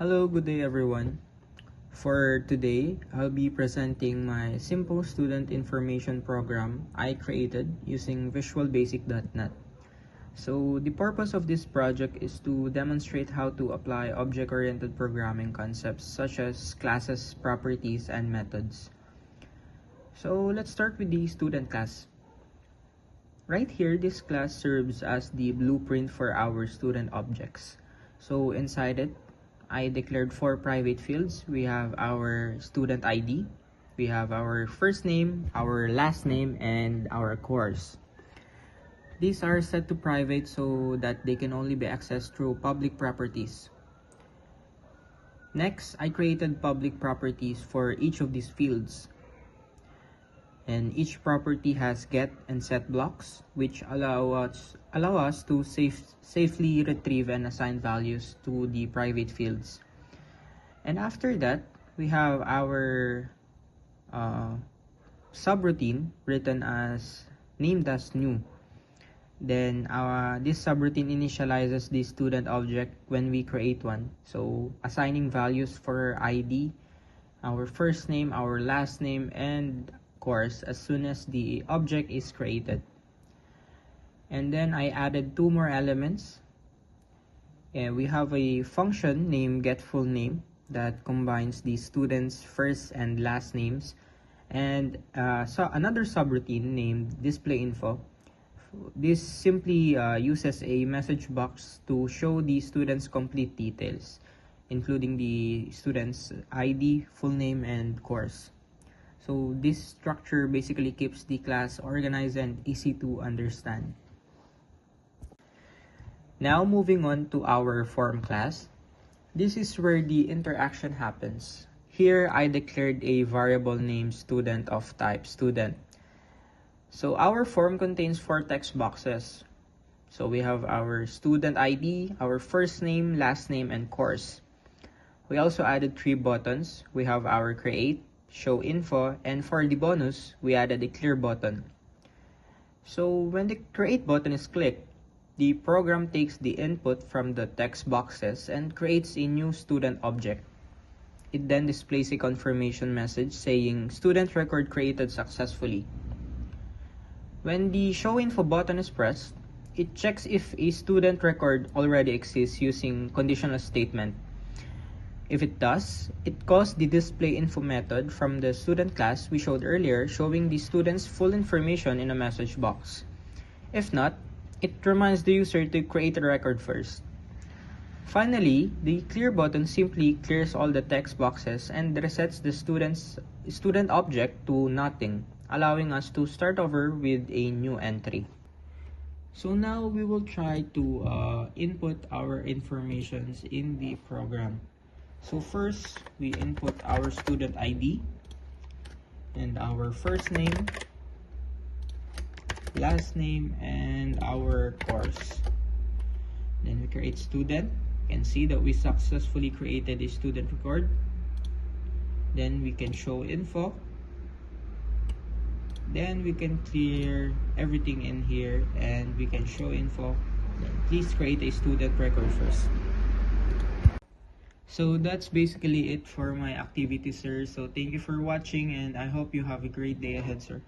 Hello, good day everyone. For today, I'll be presenting my simple student information program I created using visualbasic.net. So the purpose of this project is to demonstrate how to apply object-oriented programming concepts such as classes, properties, and methods. So let's start with the student class. Right here, this class serves as the blueprint for our student objects. So inside it, I declared 4 private fields. We have our student ID, we have our first name, our last name, and our course. These are set to private so that they can only be accessed through public properties. Next, I created public properties for each of these fields. And each property has get and set blocks, which allow us to safely retrieve and assign values to the private fields. And after that, we have our subroutine named as new. Then this subroutine initializes the student object when we create one. So assigning values for ID, our first name, our last name, and course as soon as the object is created. And then I added 2 more elements. And we have a function named getFullName that combines the student's first and last names, and so another subroutine named displayInfo. This simply uses a message box to show the student's complete details, including the student's ID, full name, and course. So this structure basically keeps the class organized and easy to understand. Now moving on to our form class. This is where the interaction happens. Here I declared a variable named student of type student. So our form contains 4 text boxes. So we have our student ID, our first name, last name, and course. We also added 3 buttons. We have our create, show info, and for the bonus, we added a clear button. So when the create button is clicked, the program takes the input from the text boxes and creates a new student object. It then displays a confirmation message saying student record created successfully. When the show info button is pressed, it checks if a student record already exists using conditional statement. If it does, it calls the displayInfo method from the student class we showed earlier, showing the student's full information in a message box. If not, it reminds the user to create a record first. Finally, the clear button simply clears all the text boxes and resets the student object to nothing, allowing us to start over with a new entry. So now we will try to input our informations in the program. So first, we input our student ID and our first name, last name, and our course. Then we create student. You can see that we successfully created a student record. Then we can show info. Then we can clear everything in here and we can show info. Then please create a student record first. So that's basically it for my activity, sir. So thank you for watching and I hope you have a great day ahead, sir.